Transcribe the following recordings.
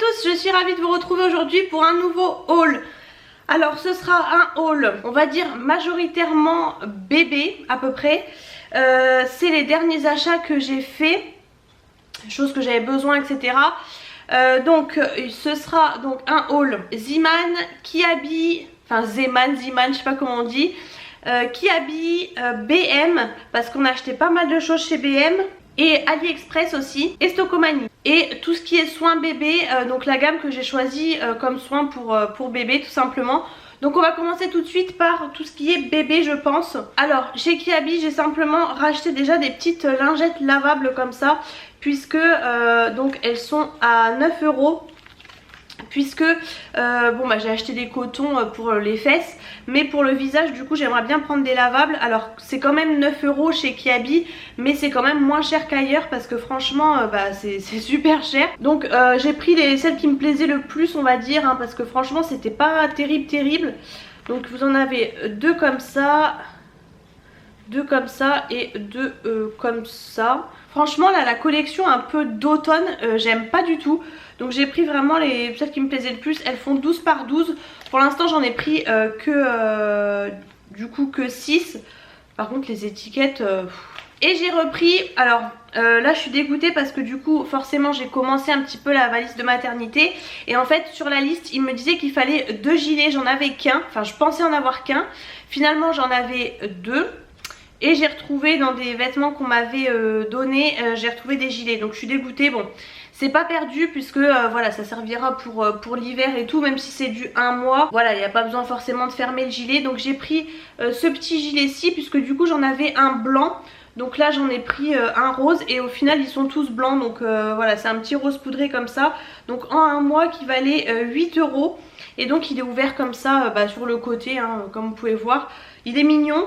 tous, je suis ravie de vous retrouver aujourd'hui pour un nouveau haul. Alors ce sera un haul, on va dire majoritairement bébé à peu près. C'est les derniers achats que j'ai fait, choses que j'avais besoin, etc. Donc ce sera donc un haul Zeeman, Kiabi, enfin Zeeman, je sais pas comment on dit, Kiabi, BM, parce qu'on a acheté pas mal de choses chez BM. Et AliExpress aussi, et Stocomanie. Et tout ce qui est soins bébé, donc la gamme que j'ai choisie comme soin pour bébé tout simplement. Donc on va commencer tout de suite par tout ce qui est bébé je pense. Alors chez Kiabi j'ai simplement racheté déjà des petites lingettes lavables comme ça. Puisque donc elles sont à 9 €. Puisque bon bah j'ai acheté des cotons pour les fesses, mais pour le visage du coup j'aimerais bien prendre des lavables. Alors c'est quand même 9 € chez Kiabi, mais c'est quand même moins cher qu'ailleurs parce que franchement bah, c'est super cher. Donc j'ai pris celles qui me plaisaient le plus on va dire, hein, parce que franchement c'était pas terrible. Donc vous en avez deux comme ça et deux comme ça. Franchement là la collection un peu d'automne j'aime pas du tout. Donc j'ai pris vraiment celles qui me plaisaient le plus. Elles font 12 par 12. Pour l'instant j'en ai pris du coup que 6. Par contre les étiquettes... Et j'ai repris... Alors là je suis dégoûtée parce que du coup forcément j'ai commencé un petit peu la valise de maternité. Et en fait sur la liste il me disait qu'il fallait 2 gilets. J'en avais qu'un. Enfin je pensais en avoir qu'un. Finalement j'en avais 2. Et j'ai retrouvé dans des vêtements qu'on m'avait donné, j'ai retrouvé des gilets. Donc je suis dégoûtée. Bon, c'est pas perdu puisque voilà, ça servira pour l'hiver et tout. Même si c'est du 1 mois. Voilà, il n'y a pas besoin forcément de fermer le gilet. Donc j'ai pris ce petit gilet-ci puisque du coup j'en avais un blanc. Donc là j'en ai pris un rose et au final ils sont tous blancs. Donc voilà, c'est un petit rose poudré comme ça. Donc en 1 mois qui valait 8 €. Et donc il est ouvert comme ça sur le côté, hein, comme vous pouvez voir. Il est mignon.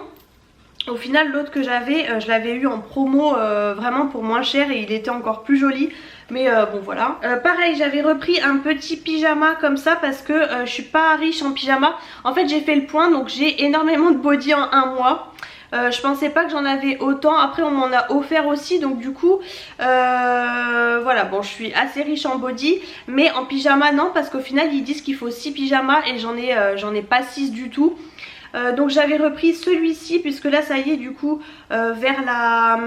Au final l'autre que j'avais, je l'avais eu en promo vraiment pour moins cher et il était encore plus joli. Mais bon voilà. Pareil j'avais repris un petit pyjama comme ça parce que je suis pas riche en pyjama. En fait j'ai fait le point donc j'ai énormément de body en 1 mois. Je pensais pas que j'en avais autant. Après on m'en a offert aussi. Donc du coup voilà, bon je suis assez riche en body. Mais en pyjama non, parce qu'au final ils disent qu'il faut 6 pyjamas et j'en ai pas 6 du tout. Donc j'avais repris celui-ci puisque là ça y est du coup vers la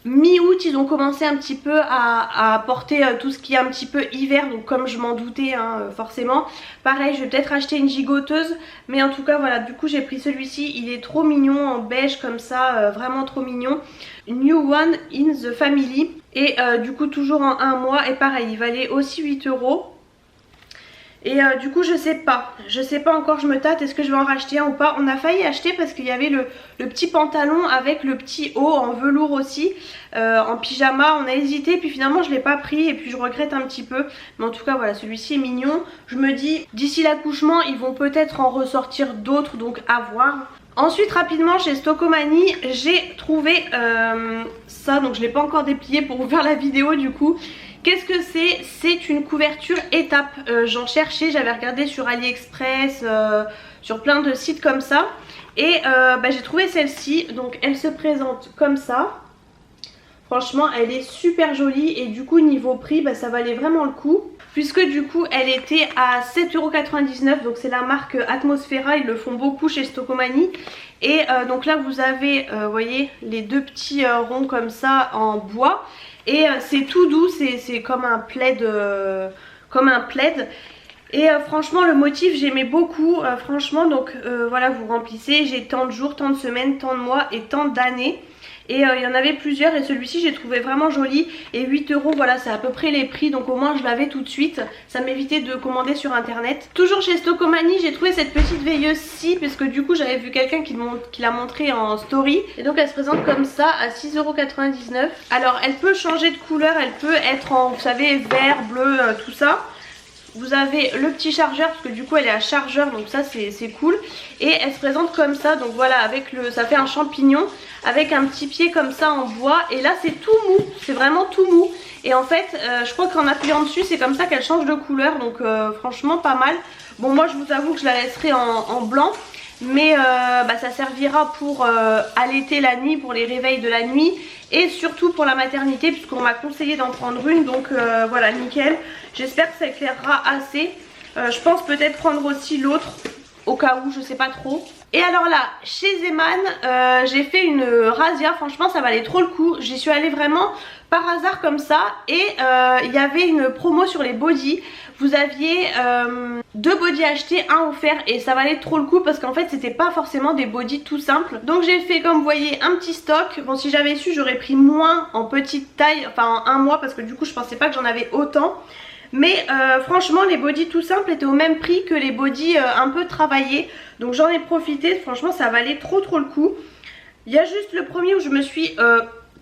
mi-août ils ont commencé un petit peu à porter tout ce qui est un petit peu hiver. Donc comme je m'en doutais hein, forcément. Pareil je vais peut-être acheter une gigoteuse. Mais en tout cas voilà, du coup j'ai pris celui-ci. Il est trop mignon en beige comme ça, vraiment trop mignon. New One in the Family. Et du coup toujours en 1 mois. Et pareil il valait aussi 8 €. Et du coup je sais pas encore, je me tâte, est-ce que je vais en racheter un ou pas. On a failli acheter parce qu'il y avait le petit pantalon avec le petit haut en velours aussi, en pyjama. On a hésité puis finalement je l'ai pas pris et puis je regrette un petit peu. Mais en tout cas voilà, celui-ci est mignon. Je me dis d'ici l'accouchement ils vont peut-être en ressortir d'autres, donc à voir. Ensuite rapidement chez Stocomanie j'ai trouvé ça, donc je l'ai pas encore déplié pour vous faire la vidéo du coup. Qu'est-ce que c'est? C'est une couverture étape. J'en cherchais, j'avais regardé sur AliExpress, sur plein de sites comme ça. Et j'ai trouvé celle-ci. Donc elle se présente comme ça. Franchement elle est super jolie et du coup niveau prix ça valait vraiment le coup. Puisque du coup elle était à 7,99 €. Donc c'est la marque Atmosfera, ils le font beaucoup chez Stocomanie. Et donc là vous avez, vous voyez, les deux petits ronds comme ça en bois. Et c'est tout doux, c'est comme un plaid. Et franchement le motif j'aimais beaucoup, franchement. Donc voilà, vous remplissez, j'ai tant de jours, tant de semaines, tant de mois et tant d'années. Et il y en avait plusieurs et celui-ci j'ai trouvé vraiment joli. Et 8 € voilà, c'est à peu près les prix. Donc au moins je l'avais tout de suite, ça m'évitait de commander sur internet. Toujours chez Stocomanie j'ai trouvé cette petite veilleuse-ci, parce que du coup j'avais vu quelqu'un qui l'a montré en story. Et donc elle se présente comme ça à 6,99 €. Alors elle peut changer de couleur, elle peut être en, vous savez, vert, bleu, tout ça. Vous avez le petit chargeur parce que du coup elle est à chargeur, donc ça c'est cool. Et elle se présente comme ça, donc voilà, avec ça fait un champignon avec un petit pied comme ça en bois. Et là c'est tout mou, c'est vraiment tout mou. Et en fait je crois qu'en appuyant dessus c'est comme ça qu'elle change de couleur. Donc franchement pas mal. Bon moi je vous avoue que je la laisserai en blanc. mais ça servira pour allaiter la nuit, pour les réveils de la nuit et surtout pour la maternité puisqu'on m'a conseillé d'en prendre une, donc voilà, nickel. J'espère que ça éclairera assez. Je pense peut-être prendre aussi l'autre au cas où, je sais pas trop. Et alors là, chez Zeman, j'ai fait une razzia, franchement ça valait trop le coup. J'y suis allée vraiment par hasard comme ça et il y avait une promo sur les bodys. Vous aviez 2 bodys achetés, 1 offert et ça valait trop le coup parce qu'en fait c'était pas forcément des bodys tout simples. Donc j'ai fait, comme vous voyez, un petit stock. Bon, si j'avais su j'aurais pris moins en petite taille, enfin en un mois, parce que du coup je pensais pas que j'en avais autant. Mais franchement les bodys tout simples étaient au même prix que les bodys un peu travaillés. Donc j'en ai profité, franchement ça valait trop le coup. Il y a juste le premier où je me suis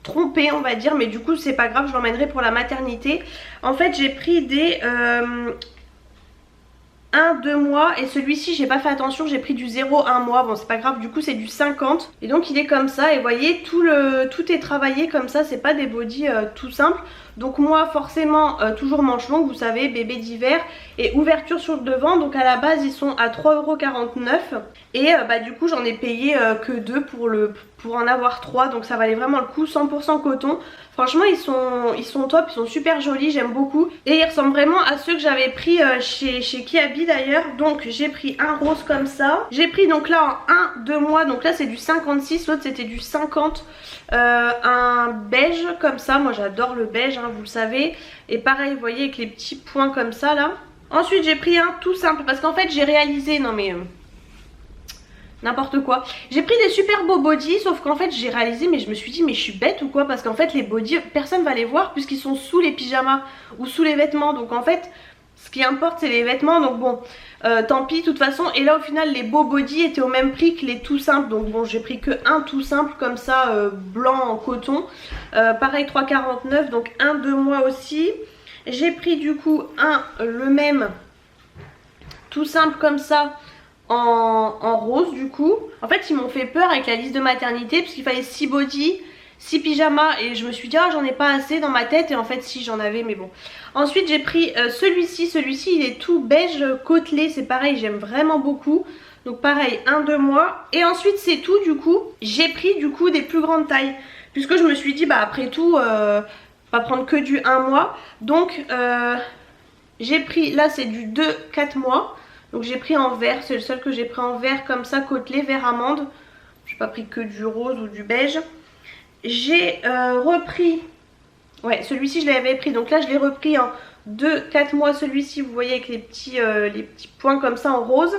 trompée on va dire, mais du coup c'est pas grave, je l'emmènerai pour la maternité. En fait j'ai pris des 1-2 mois et celui-ci j'ai pas fait attention, j'ai pris du 0-1 mois. Bon c'est pas grave, du coup c'est du 50 et donc il est comme ça et vous voyez tout est travaillé comme ça, c'est pas des bodys tout simples. Donc moi forcément toujours manche longue, vous savez, bébé d'hiver et ouverture sur le devant. Donc à la base ils sont à 3,49 € et du coup j'en ai payé que 2 pour en avoir 3. Donc ça valait vraiment le coup, 100% coton. Franchement ils sont top, ils sont super jolis, j'aime beaucoup. Et ils ressemblent vraiment à ceux que j'avais pris chez Kiabi d'ailleurs. Donc j'ai pris un rose comme ça. J'ai pris donc là en 1-2 mois, donc là c'est du 56, l'autre c'était du 50. Un beige comme ça, moi j'adore le beige hein, vous le savez. Et pareil vous voyez avec les petits points comme ça là. Ensuite j'ai pris un tout simple parce qu'en fait j'ai réalisé, non mais n'importe quoi. J'ai pris des super beaux bodys, sauf qu'en fait j'ai réalisé, mais je me suis dit mais je suis bête ou quoi, parce qu'en fait les bodys personne va les voir puisqu'ils sont sous les pyjamas ou sous les vêtements. Donc en fait ce qui importe c'est les vêtements, donc bon tant pis de toute façon. Et là au final les beaux bodys étaient au même prix que les tout simples. Donc bon j'ai pris que un tout simple comme ça blanc en coton, pareil 3,49 €, donc 1-2 mois aussi. J'ai pris du coup le même tout simple comme ça en rose du coup. En fait ils m'ont fait peur avec la liste de maternité parce qu'il fallait 6 bodys, 6 pyjamas et je me suis dit ah j'en ai pas assez dans ma tête, et en fait si j'en avais, mais bon. Ensuite j'ai pris celui-ci il est tout beige côtelé, c'est pareil j'aime vraiment beaucoup. Donc pareil 1-2 mois. Et ensuite c'est tout du coup. J'ai pris du coup des plus grandes tailles puisque je me suis dit après tout pas prendre que du 1 mois. Donc j'ai pris, là c'est du 2-4 mois. Donc j'ai pris en vert, c'est le seul que j'ai pris en vert comme ça, côtelé, vert amande. J'ai pas pris que du rose ou du beige. J'ai repris, ouais celui-ci je l'avais pris, donc là je l'ai repris en 2-4 mois celui-ci, vous voyez avec les petits points comme ça en rose.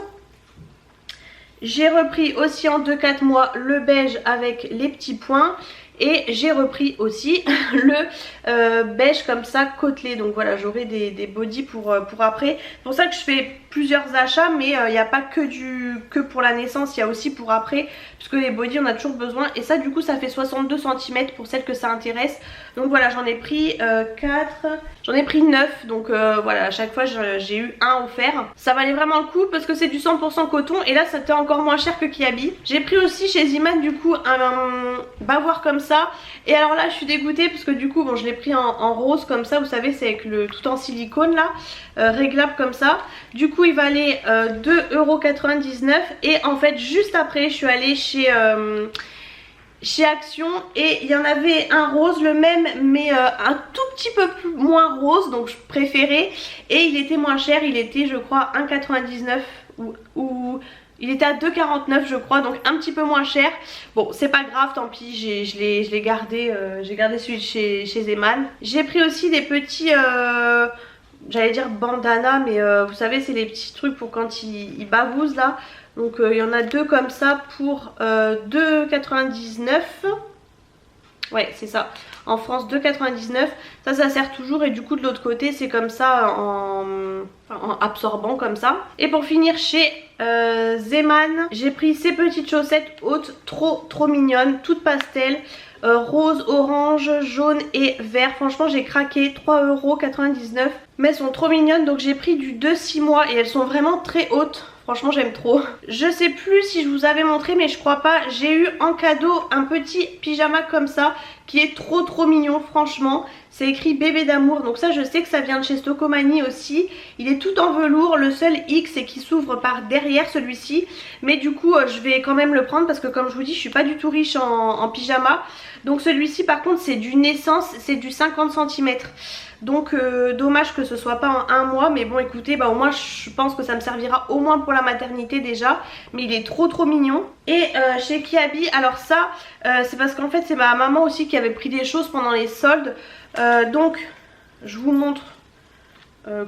J'ai repris aussi en 2-4 mois le beige avec les petits points. Et j'ai repris aussi le beige comme ça côtelé. Donc voilà, j'aurai des bodys pour après. C'est pour ça que je fais plusieurs achats, mais il n'y a pas que pour la naissance, il y a aussi pour après, puisque les bodys on a toujours besoin. Et ça du coup ça fait 62 cm pour celles que ça intéresse. Donc voilà, j'en ai pris 4, j'en ai pris 9. Donc voilà, à chaque fois j'ai eu un offert. Ça valait vraiment le coup parce que c'est du 100% coton. Et là c'était encore moins cher que Kiabi. J'ai pris aussi chez Zeman du coup un bavoir comme ça. Et alors là je suis dégoûtée parce que du coup bon je l'ai pris en rose comme ça, vous savez c'est avec le tout en silicone là, réglable comme ça. Du coup il valait 2,99 € et en fait juste après je suis allée chez Action et il y en avait un rose, le même mais un tout petit peu moins rose, donc je préférais, et il était moins cher, il était je crois 1,99 € ou il était à 2,49 € je crois, donc un petit peu moins cher. Bon c'est pas grave, tant pis, je l'ai gardé, j'ai gardé celui de chez Zeman. J'ai pris aussi des petits j'allais dire bandana, mais vous savez c'est les petits trucs pour quand ils bavousent là. Donc il y en a 2 comme ça pour 2,99 €. Ouais c'est ça, en France 2,99 €. Ça sert toujours, et du coup de l'autre côté c'est comme ça en absorbant comme ça. Et pour finir chez Zeman, j'ai pris ces petites chaussettes hautes trop mignonnes, toutes pastel, rose, orange, jaune et vert. Franchement j'ai craqué, 3,99 €, mais elles sont trop mignonnes. Donc j'ai pris du 2-6 mois et elles sont vraiment très hautes. Franchement j'aime trop. Je sais plus si je vous avais montré mais je crois pas. J'ai eu en cadeau un petit pyjama comme ça qui est trop mignon franchement. C'est écrit bébé d'amour, donc ça je sais que ça vient de chez Stocomanie aussi. Il est tout en velours, le seul X c'est qu'il s'ouvre par derrière celui-ci. Mais du coup je vais quand même le prendre parce que comme je vous dis je suis pas du tout riche en pyjama. Donc celui-ci par contre c'est du Naissance, c'est du 50 cm. Donc dommage que ce soit pas en un mois, mais bon écoutez, bah au moins je pense que ça me servira au moins pour la maternité déjà. Mais il est trop mignon. Et chez Kiabi, alors ça c'est parce qu'en fait c'est ma maman aussi qui avait pris des choses pendant les soldes. Donc je vous montre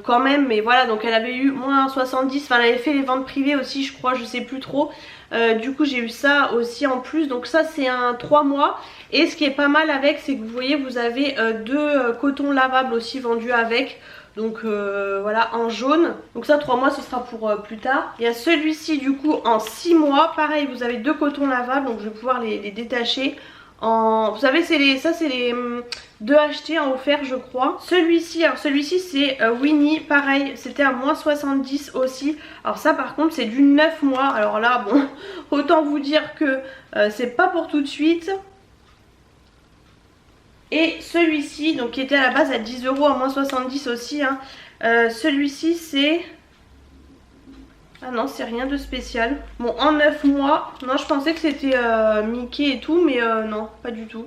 quand même, mais voilà, donc elle avait eu moins 70, enfin elle avait fait les ventes privées aussi je crois, je sais plus trop. Du coup j'ai eu ça aussi en plus, donc ça c'est un 3 mois. Et ce qui est pas mal avec, c'est que vous voyez vous avez deux cotons lavables aussi vendus avec. Donc voilà, en jaune. Donc ça 3 mois ce sera pour plus tard. Il y a celui-ci du coup en 6 mois. Pareil vous avez deux cotons lavables, donc je vais pouvoir les détacher. Vous savez ça c'est les deux achetés en offert je crois. Celui-ci, alors celui-ci c'est Winnie, pareil c'était à moins 70 aussi. Alors ça par contre c'est du 9 mois. Alors là bon autant vous dire que c'est pas pour tout de suite. Et celui-ci donc qui était à la base à 10 € à moins 70 aussi hein. Celui-ci c'est... Ah non c'est rien de spécial. Bon en 9 mois. Non je pensais que c'était Mickey et tout, mais non pas du tout.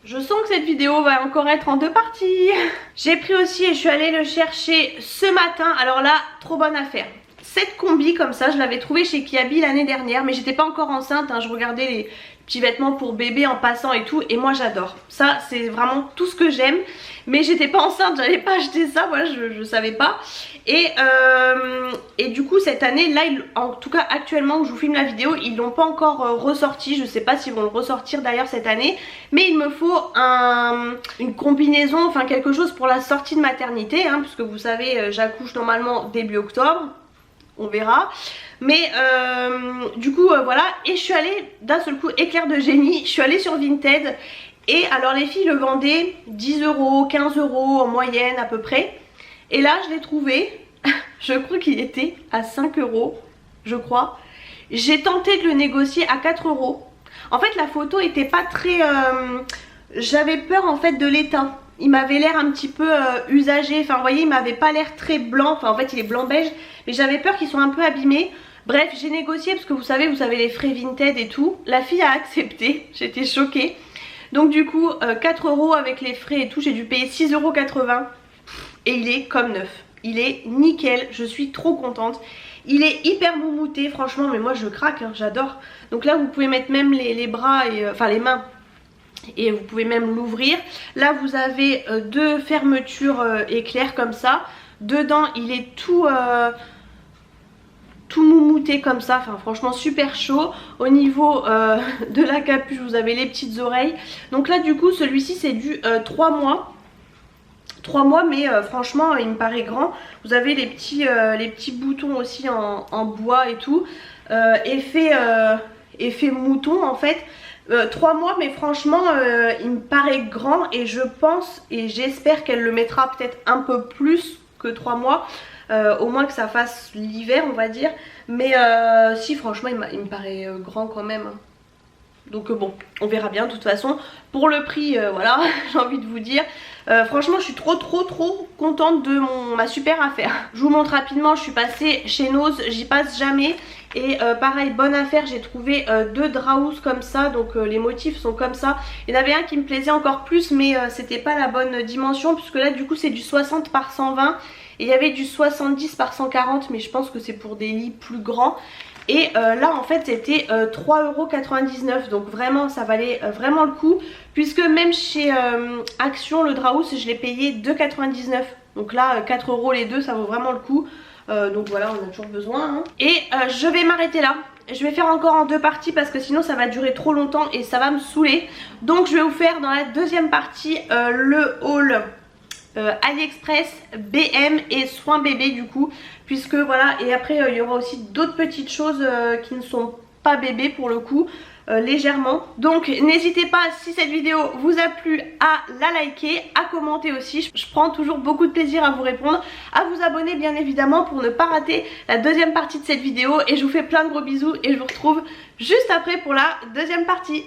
Je sens que cette vidéo va encore être en deux parties. J'ai pris aussi et je suis allée le chercher ce matin. Alors là trop bonne affaire. Cette combi comme ça je l'avais trouvé chez Kiabi l'année dernière, mais j'étais pas encore enceinte hein. Je regardais les petits vêtements pour bébé en passant et tout, et moi j'adore. Ça c'est vraiment tout ce que j'aime. Mais j'étais pas enceinte, j'allais pas acheter ça, voilà, je savais pas. Et du coup cette année là, en tout cas actuellement où je vous filme la vidéo, ils l'ont pas encore ressorti. Je sais pas s'ils vont le ressortir d'ailleurs cette année. Mais il me faut une combinaison, enfin quelque chose pour la sortie de maternité hein, puisque vous savez j'accouche normalement début octobre. On verra. Mais du coup voilà. Et je suis allée d'un seul coup, éclair de génie, je suis allée sur Vinted. Et alors les filles le vendaient 10 €, 15 € en moyenne à peu près. Et là je l'ai trouvé, je crois qu'il était à 5 €, je crois. J'ai tenté de le négocier à 4 €. En fait la photo était pas très... j'avais peur en fait de l'étain. Il m'avait l'air un petit peu usagé, enfin vous voyez il m'avait pas l'air très blanc, enfin en fait il est blanc beige. Mais j'avais peur qu'il soit un peu abîmé. Bref j'ai négocié parce que vous savez les frais Vinted et tout. La fille a accepté, j'étais choquée. Donc du coup 4 € avec les frais et tout, j'ai dû payer 6,80 € et il est comme neuf. Il est nickel, je suis trop contente. Il est hyper moumouté franchement, mais moi je craque hein, j'adore. Donc là vous pouvez mettre même les bras et enfin les mains. Et vous pouvez même l'ouvrir. Là vous avez deux fermetures éclair comme ça. Dedans il est tout moumouté comme ça, enfin franchement super chaud. Au niveau de la capuche vous avez les petites oreilles. Donc là du coup celui-ci c'est du 3 mois. 3 mois mais franchement il me paraît grand. Vous avez les petits boutons aussi en bois et tout. Effet mouton en fait. 3 mois mais franchement il me paraît grand. Et je pense et j'espère qu'elle le mettra peut-être un peu plus que 3 mois. Au moins que ça fasse l'hiver on va dire. Mais si franchement il me paraît grand quand même. Donc bon on verra bien de toute façon. Pour le prix voilà j'ai envie de vous dire. Franchement je suis trop contente de ma super affaire. Je vous montre rapidement, je suis passée chez Nose, j'y passe jamais. Et pareil bonne affaire, j'ai trouvé deux draus comme ça. Donc les motifs sont comme ça. Il y en avait un qui me plaisait encore plus mais c'était pas la bonne dimension. Puisque là du coup c'est du 60 par 120. Et il y avait du 70 par 140 mais je pense que c'est pour des lits plus grands. Et là en fait c'était 3,99 €. Donc vraiment ça valait vraiment le coup. Puisque même chez Action le Draus je l'ai payé 2,99 €. Donc là 4 € les deux ça vaut vraiment le coup. Donc voilà on a toujours besoin hein. Et je vais m'arrêter là. Je vais faire encore en deux parties parce que sinon ça va durer trop longtemps et ça va me saouler. Donc je vais vous faire dans la deuxième partie le haul AliExpress, BM et soins bébé du coup. Puisque voilà, et après il y aura aussi d'autres petites choses qui ne sont pas bébés pour le coup. légèrement. Donc n'hésitez pas, si cette vidéo vous a plu, à la liker, à commenter aussi. Je prends toujours beaucoup de plaisir à vous répondre, à vous abonner bien évidemment pour ne pas rater la deuxième partie de cette vidéo. Et je vous fais plein de gros bisous et je vous retrouve juste après pour la deuxième partie.